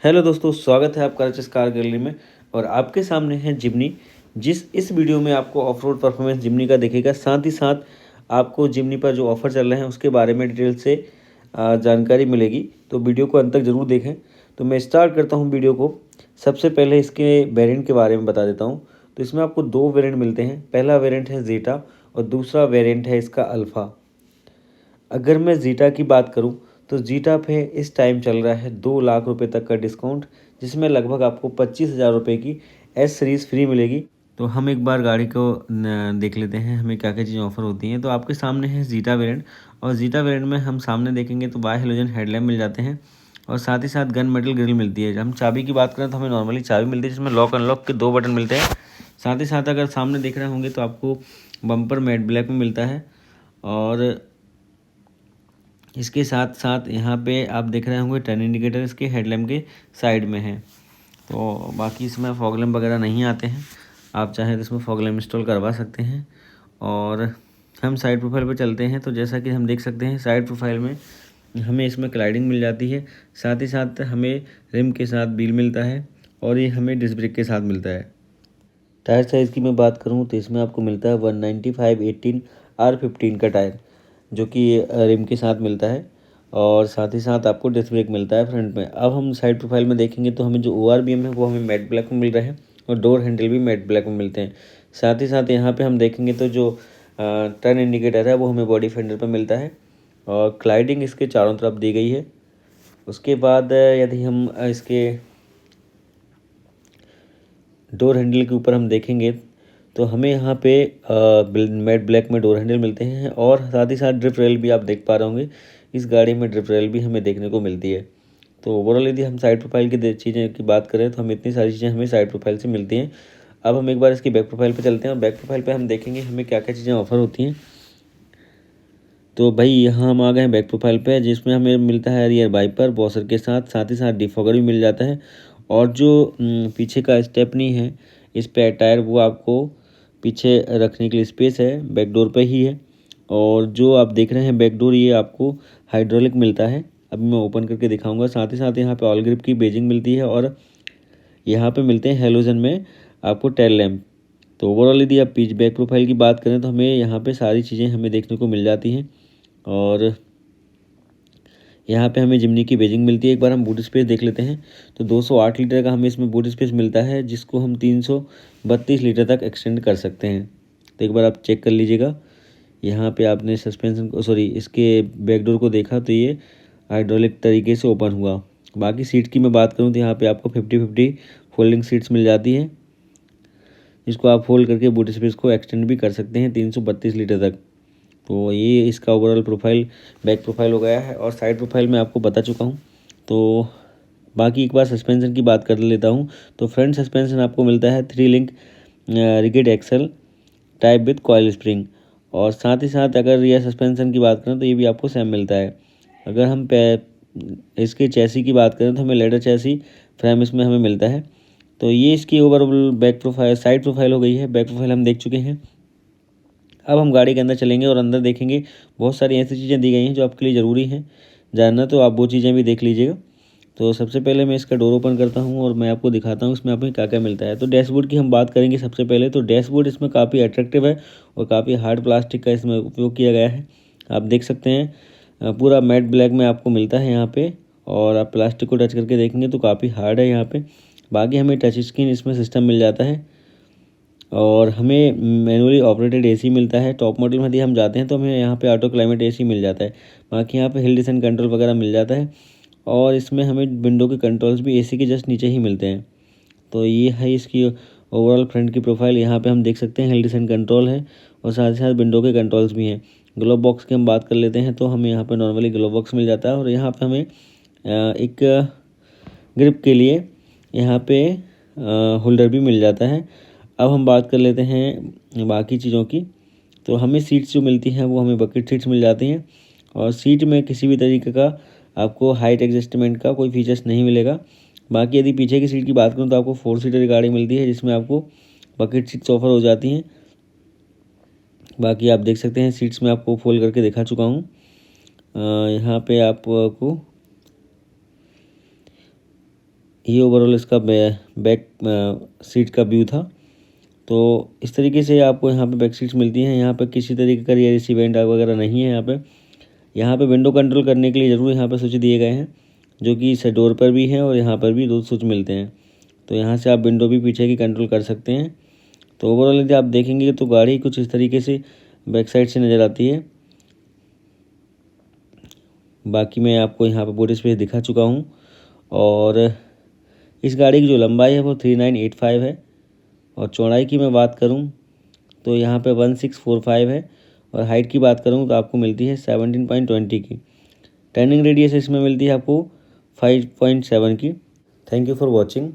Hello दोस्तों, स्वागत है आपका RHS कार गैलरी में। और आपके सामने है जिमनी। इस वीडियो में आपको ऑफ रोड परफॉर्मेंस जिमनी का दिखेगा। साथ ही साथ आपको जिमनी पर जो ऑफर चल रहे हैं उसके बारे में डिटेल से जानकारी मिलेगी। तो वीडियो को अंत तक ज़रूर देखें। तो मैं स्टार्ट करता हूं वीडियो को। सबसे पहले इसके वेरिएंट के बारे में बता देता हूँ। तो इसमें आपको दो वेरिएंट मिलते हैं। पहला वेरिएंट है ज़ेटा और दूसरा वेरिएंट है इसका अल्फ़ा। अगर मैं ज़ीटा की बात करूं तो ज़ीटा पे इस टाइम चल रहा है 2 लाख रुपए तक का डिस्काउंट, जिसमें लगभग आपको 25,000 रुपये की एस सीरीज़ फ्री मिलेगी। तो हम एक बार गाड़ी को देख लेते हैं हमें क्या क्या चीज़ें ऑफर होती हैं। तो आपके सामने है ज़ीटा वेरिएंट, और ज़ीटा वेरिएंट में हम सामने देखेंगे तो बाय हेलोजन हेडलैम्प मिल जाते हैं और साथ ही साथ गन मेटल ग्रिल मिलती है। हम चाबी की बात करें तो हमें नॉर्मली चाबी मिलती है जिसमें लॉक अनलॉक के 2 बटन मिलते हैं। साथ ही साथ अगर सामने देख रहे होंगे तो आपको बम्पर मैट ब्लैक में मिलता है। और इसके साथ साथ यहाँ पे आप देख रहे होंगे टर्न इंडिकेटर इसके हेडलैम्प के साइड में है। तो बाकी इसमें फॉग लैम्प वगैरह नहीं आते हैं। आप चाहें तो इसमें फॉग लैम्प इंस्टॉल करवा सकते हैं। और हम साइड प्रोफाइल पर चलते हैं तो जैसा कि हम देख सकते हैं साइड प्रोफाइल में हमें इसमें क्लाइडिंग मिल जाती है। साथ ही साथ हमें रिम के साथ व्हील मिलता है और ये हमें डिस्क ब्रेक के साथ मिलता है। टायर साइज़ की मैं बात करूँ तो इसमें आपको मिलता है 195/18 R15 का टायर, जो कि रिम के साथ मिलता है। और साथ ही साथ आपको डिस्क ब्रेक मिलता है फ्रंट में। अब हम साइड प्रोफाइल में देखेंगे तो हमें जो ORBM है वो हमें मैट ब्लैक में मिल रहा है और डोर हैंडल भी मैट ब्लैक में मिलते हैं। साथ ही साथ यहाँ पे हम देखेंगे तो जो टर्न इंडिकेटर है वो हमें बॉडी फेंडर पर मिलता है और क्लाइडिंग इसके चारों तरफ दी गई है। उसके बाद यदि हम इसके डोर हैंडल के ऊपर हम देखेंगे तो हमें यहाँ पे मैट ब्लैक में डोर हैंडल मिलते हैं और साथ ही साथ ड्रिप रेल भी आप देख पा रहे होंगे। इस गाड़ी में ड्रिप रेल भी हमें देखने को मिलती है। तो ओवरऑल यदि हम साइड प्रोफाइल की चीज़ें की बात करें तो हम इतनी सारी चीज़ें हमें साइड प्रोफाइल से मिलती हैं। अब हम एक बार इसकी बैक प्रोफाइल पे चलते हैं और बैक प्रोफाइल पे हम देखेंगे हमें क्या क्या चीज़ें ऑफर होती हैं। तो भाई यहाँ हम आ गए हैं बैक प्रोफाइल पे, जिसमें हमें मिलता है रियर वाइपर बॉसर के साथ ही साथ डिफॉगर भी मिल जाता है। और जो पीछे का स्टेपनी है इस पे टायर वो आपको पीछे रखने के लिए स्पेस है, बैक डोर पे ही है। और जो आप देख रहे हैं बैक डोर ये आपको हाइड्रोलिक मिलता है। अभी मैं ओपन करके दिखाऊंगा। साथ ही साथ यहाँ पे ऑल ग्रिप की बेजिंग मिलती है और यहाँ पे मिलते हैं हेलोजन में आपको टेल लैम्प। तो ओवरऑल यदि आप बैक प्रोफाइल की बात करें तो हमें यहाँ पे सारी चीज़ें हमें देखने को मिल जाती हैं। और यहाँ पे हमें जिमनी की बेजिंग मिलती है। एक बार हम बूट स्पेस देख लेते हैं तो 208 लीटर का हमें इसमें बूट स्पेस मिलता है, जिसको हम 332 लीटर तक एक्सटेंड कर सकते हैं। तो एक बार आप चेक कर लीजिएगा। यहाँ पे आपने सस्पेंशन को इसके बैकडोर को देखा तो ये हाइड्रोलिक तरीके से ओपन हुआ। बाकी सीट की मैं बात करूँ तो यहाँ पे आपको 50-50 फोल्डिंग सीट्स मिल जाती हैं, जिसको आप फोल्ड करके बूट स्पेस को एक्सटेंड भी कर सकते हैं 332 लीटर तक। तो ये इसका ओवरऑल प्रोफाइल बैक प्रोफाइल हो गया है और साइड प्रोफाइल मैं आपको बता चुका हूँ। तो बाकी एक बार सस्पेंशन की बात कर लेता हूँ। तो फ्रंट सस्पेंशन आपको मिलता है 3 link rigid axle type with coil spring. और साथ ही साथ अगर रियर सस्पेंशन की बात करें तो ये भी आपको सेम मिलता है। अगर हम इसके चैसी की बात करें तो हमें लेदर चैसी फ्रेम इसमें हमें मिलता है। तो ये इसकी overall back profile side profile हो गई है। बैक प्रोफाइल हम देख चुके हैं। अब हम गाड़ी के अंदर चलेंगे और अंदर देखेंगे बहुत सारी ऐसी चीज़ें दी गई हैं जो आपके लिए ज़रूरी हैं जानना, तो आप वो चीज़ें भी देख लीजिएगा। तो सबसे पहले मैं इसका डोर ओपन करता हूँ और मैं आपको दिखाता हूँ इसमें आपको क्या क्या मिलता है। तो डैशबोर्ड की हम बात करेंगे सबसे पहले। तो डैशबोर्ड इसमें काफ़ी अट्रैक्टिव है और काफ़ी हार्ड प्लास्टिक का इसमें उपयोग किया गया है। आप देख सकते हैं पूरा मैट ब्लैक में आपको मिलता है यहाँ पे। और आप प्लास्टिक को टच करके देखेंगे तो काफ़ी हार्ड है यहाँ पे। बाकी हमें टच स्क्रीन इसमें सिस्टम मिल जाता है और हमें मैनुअली ऑपरेटेड एसी मिलता है। टॉप मॉडल में यदि हम जाते हैं तो हमें यहाँ पे ऑटो क्लाइमेट एसी मिल जाता है। बाकी यहाँ पे हिल डिसेंट कंट्रोल वगैरह मिल जाता है और इसमें हमें विंडो के कंट्रोल्स भी एसी के जस्ट नीचे ही मिलते हैं। तो ये है इसकी ओवरऑल फ्रंट की प्रोफाइल। यहाँ पे हम देख सकते हैं हिल डिसेंट कंट्रोल है और साथ ही साथ विंडो के कंट्रोल्स भी हैं। ग्लोव बॉक्स की हम बात कर लेते हैं तो हमें यहाँ पे नॉर्मली ग्लोव बॉक्स मिल जाता है और यहाँ पे हमें एक ग्रिप के लिए यहाँ पे होल्डर भी मिल जाता है। अब हम बात कर लेते हैं बाकी चीज़ों की। तो हमें सीट्स जो मिलती हैं वो हमें बकेट सीट्स मिल जाती हैं और सीट में किसी भी तरीके का आपको हाइट एडजस्टमेंट का कोई फीचर्स नहीं मिलेगा। बाकी यदि पीछे की सीट की बात करूँ तो आपको 4 सीटर गाड़ी मिलती है जिसमें आपको बकेट सीट्स ऑफर हो जाती हैं। बाकी आप देख सकते हैं सीट्स में आपको फोल्ड करके दिखा चुका हूँ। यहाँ पे आपको ये ओवरऑल इसका बैक सीट का व्यू था। तो इस तरीके से आपको यहाँ पे बैक सीट्स मिलती हैं। यहाँ पे किसी तरीके का रियर एसी वेंट वगैरह नहीं है। यहाँ पे विंडो कंट्रोल करने के लिए ज़रूर यहाँ पे स्विच दिए गए हैं, जो कि इस डोर पर भी हैं और यहाँ पर भी 2 स्विच मिलते हैं। तो यहाँ से आप विंडो भी पीछे की कंट्रोल कर सकते हैं। तो ओवरऑल यदि आप देखेंगे तो गाड़ी कुछ इस तरीके से बैक साइड से नज़र आती है। बाकी मैं आपको यहाँ पे बॉडी स्पेस दिखा चुका हूँ। और इस गाड़ी की जो लंबाई है वो 3985 है, और चौड़ाई की मैं बात करूँ तो यहाँ पे 1645 है, और हाइट की बात करूँ तो आपको मिलती है 17.20 की। टर्निंग रेडियस इसमें मिलती है आपको 5.7 की। Thank you for watching.